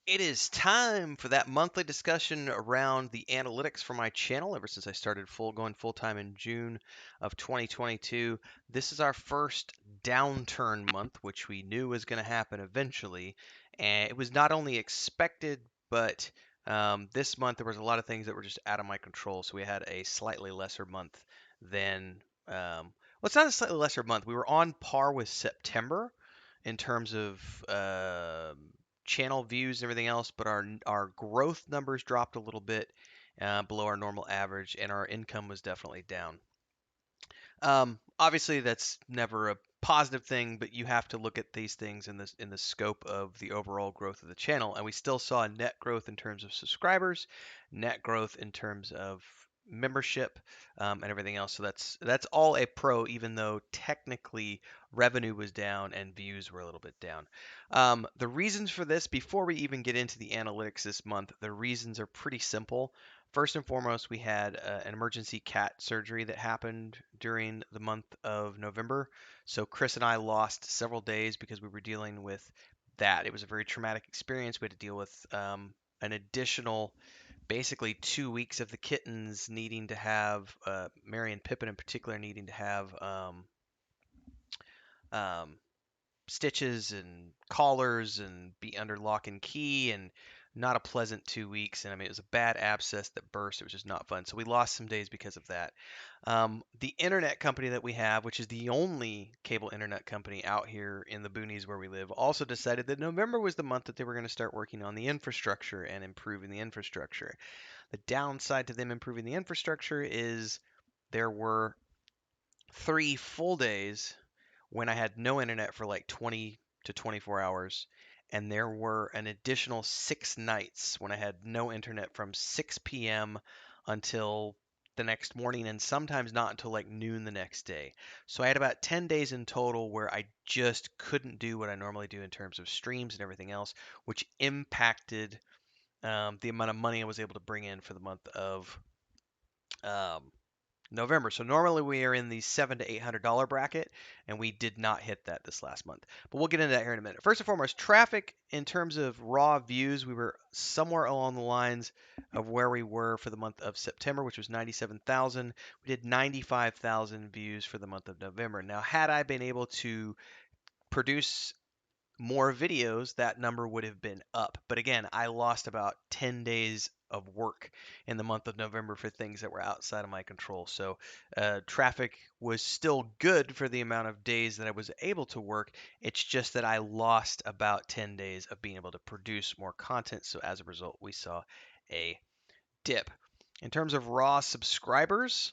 It is time for that monthly discussion around the analytics for my channel. Ever since I started going full time in June of 2022, this is our first downturn month, which we knew was going to happen eventually. And it was not only expected, but this month there was a lot of things that were just out of my control. So we had a slightly lesser month than, well, it's not a slightly lesser month. We were on par with September in terms of channel views and everything else, but our growth numbers dropped a little bit below our normal average, and our income was definitely down. Obviously, that's never a positive thing, but you have to look at these things in the scope of the overall growth of the channel. And we still saw net growth in terms of subscribers, net growth in terms of membership, and everything else. So that's all a pro, even though technically revenue was down and views were a little bit down. The reasons for this, before we even get into the analytics this month, the reasons are pretty simple. First and foremost, we had an emergency cat surgery that happened during the month of November. So Chris and I lost several days because we were dealing with that. It was a very traumatic experience. We had to deal with an additional, basically 2 weeks of the kittens needing to have, Mary and Pippin in particular, needing to have um, stitches and collars and be under lock and key, and not a pleasant 2 weeks. And I mean, it was a bad abscess that burst. It was just not fun. So we lost some days because of that. The internet company that we have, which is the only cable internet company out here in the boonies where we live, also decided that November was the month that they were going to start working on the infrastructure and improving the infrastructure. The downside to them improving the infrastructure is there were 3 full days when I had no internet for like 20 to 24 hours. And there were an additional 6 nights when I had no internet from 6 p.m. until the next morning, and sometimes not until like noon the next day. So I had about 10 days in total where I just couldn't do what I normally do in terms of streams and everything else, which impacted the amount of money I was able to bring in for the month of um, November. So normally we are in the $700 to $800 bracket, and we did not hit that this last month. But we'll get into that here in a minute. First and foremost, traffic in terms of raw views, we were somewhere along the lines of where we were for the month of September, which was 97,000. We did 95,000 views for the month of November. Now, had I been able to produce more videos, that number would have been up. But again, I lost about 10 days of work in the month of November for things that were outside of my control. So traffic was still good for the amount of days that I was able to work. It's just that I lost about 10 days of being able to produce more content. So as a result, we saw a dip. In terms of raw subscribers,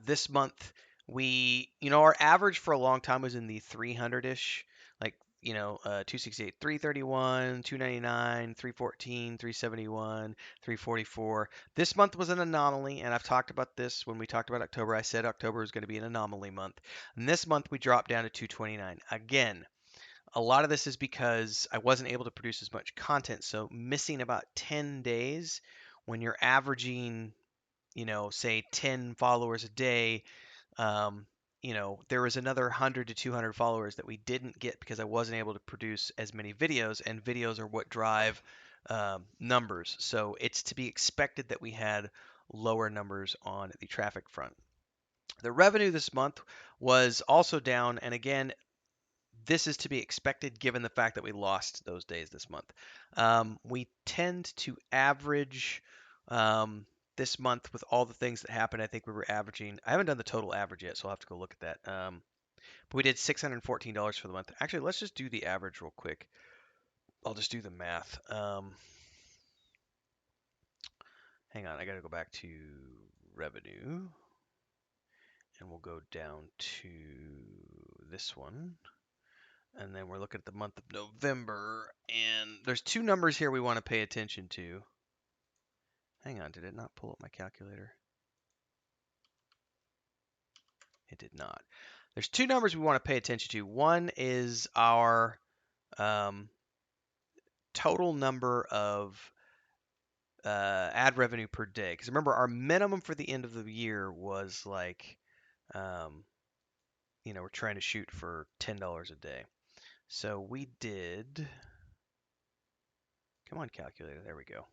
this month our average for a long time was in the 300-ish, like, 268, 331, 299, 314, 371, 344. This month was an anomaly, and I've talked about this when we talked about October. I said October was going to be an anomaly month. And this month we dropped down to 229. Again, a lot of this is because I wasn't able to produce as much content. So missing about 10 days when you're averaging, say 10 followers a day, um, there was another 100 to 200 followers that we didn't get because I wasn't able to produce as many videos, and videos are what drive numbers. So it's to be expected that we had lower numbers on the traffic front. The revenue this month was also down, and again, this is to be expected given the fact that we lost those days this month. We tend to average this month with all the things that happened. I think we were averaging, I haven't done the total average yet, so I'll have to go look at that. But we did $614 for the month. Actually, let's just do the average real quick. I'll just do the math. Hang on, I got to go back to revenue, and we'll go down to this one. And then we're looking at the month of November, and there's two numbers here we want to pay attention to. Hang on, did it not pull up my calculator? It did not. There's two numbers we want to pay attention to. One is our um, total number of ad revenue per day. Because remember, our minimum for the end of the year was like, um, we're trying to shoot for $10 a day. So we did Come on, calculator. There we go.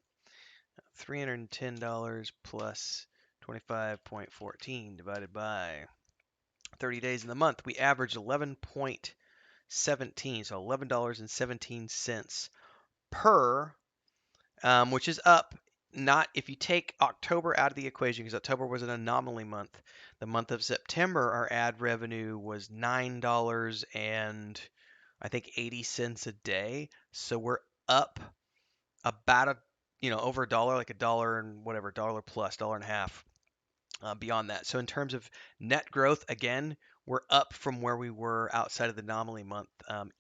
$310 plus 25.14 divided by 30 days in the month. We average 11.17, so $11.17 per, which is up. Not if you take October out of the equation, because October was an anomaly month. The month of September, our ad revenue was $9 and I think 80 cents a day. So we're up about over a dollar, like a dollar and whatever, dollar plus, dollar and a half beyond that. So in terms of net growth, again, we're up from where we were outside of the anomaly month,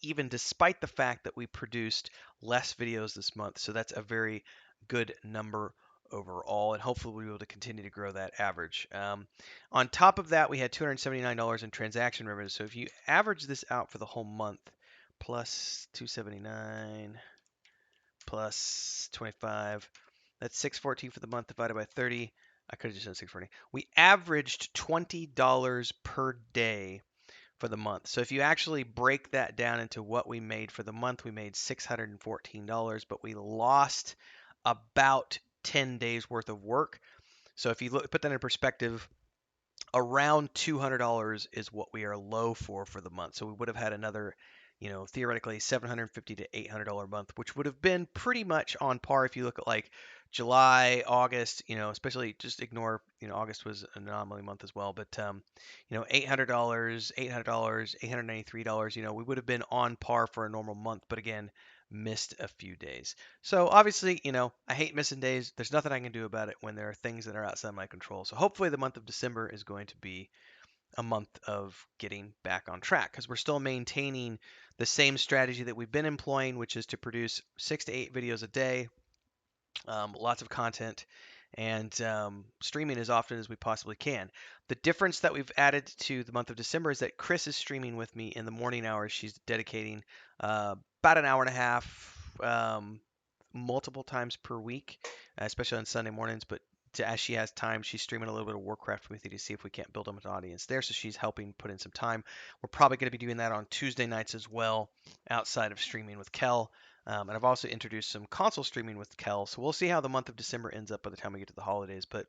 even despite the fact that we produced less videos this month. So that's a very good number overall, and hopefully we'll be able to continue to grow that average. On top of that, we had $279 in transaction revenue. So if you average this out for the whole month, plus 279 plus 25. That's 614 for the month divided by 30. I could have just done 640. We averaged $20 per day for the month. So if you actually break that down into what we made for the month, we made $614, but we lost about 10 days worth of work. So if you put that in perspective, around $200 is what we are low for the month. So we would have had another, theoretically $750 to $800 a month, which would have been pretty much on par if you look at like July, August, especially just ignore, August was an anomaly month as well, but $800, $893, we would have been on par for a normal month, but again, missed a few days. So obviously, I hate missing days. There's nothing I can do about it when there are things that are outside my control. So hopefully the month of December is going to be a month of getting back on track because we're still maintaining the same strategy that we've been employing, which is to produce 6 to 8 videos a day, lots of content, and streaming as often as we possibly can. The difference that we've added to the month of December is that Chris is streaming with me in the morning hours. She's dedicating about an hour and a half, multiple times per week, especially on Sunday mornings. But as she has time, she's streaming a little bit of Warcraft with me to see if we can't build up an audience there. So she's helping put in some time. We're probably going to be doing that on Tuesday nights as well, outside of streaming with Kel. And I've also introduced some console streaming with Kel. So we'll see how the month of December ends up by the time we get to the holidays. But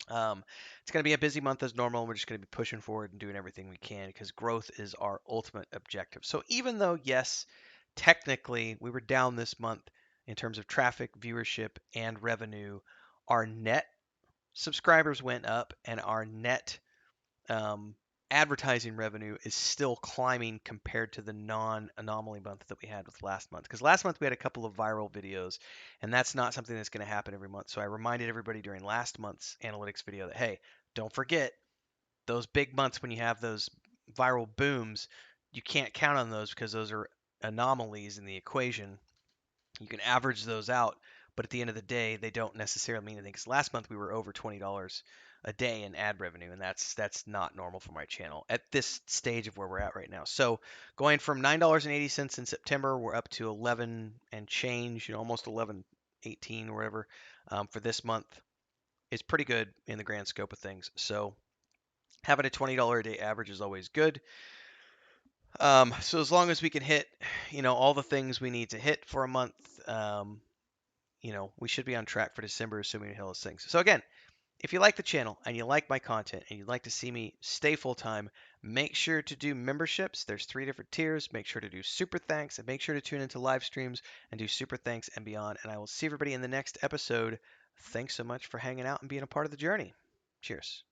it's going to be a busy month as normal. We're just going to be pushing forward and doing everything we can because growth is our ultimate objective. So even though, yes, technically we were down this month in terms of traffic, viewership, and revenue, our net subscribers went up and our net um, advertising revenue is still climbing compared to the non-anomaly month that we had with last month. Because last month we had a couple of viral videos, and that's not something that's going to happen every month. So I reminded everybody during last month's analytics video that, hey, don't forget those big months when you have those viral booms, you can't count on those because those are anomalies in the equation. You can average those out, but at the end of the day, they don't necessarily mean anything. Because last month we were over $20 a day in ad revenue, and that's not normal for my channel at this stage of where we're at right now. So going from $9.80 in September, we're up to 11 and change, almost 11.18 or whatever for this month is pretty good in the grand scope of things. So having a $20 a day average is always good. So as long as we can hit, all the things we need to hit for a month, we should be on track for December, assuming we hit those things. So again, if you like the channel and you like my content and you'd like to see me stay full time, make sure to do memberships. There's 3 different tiers. Make sure to do super thanks and make sure to tune into live streams and do super thanks and beyond. And I will see everybody in the next episode. Thanks so much for hanging out and being a part of the journey. Cheers.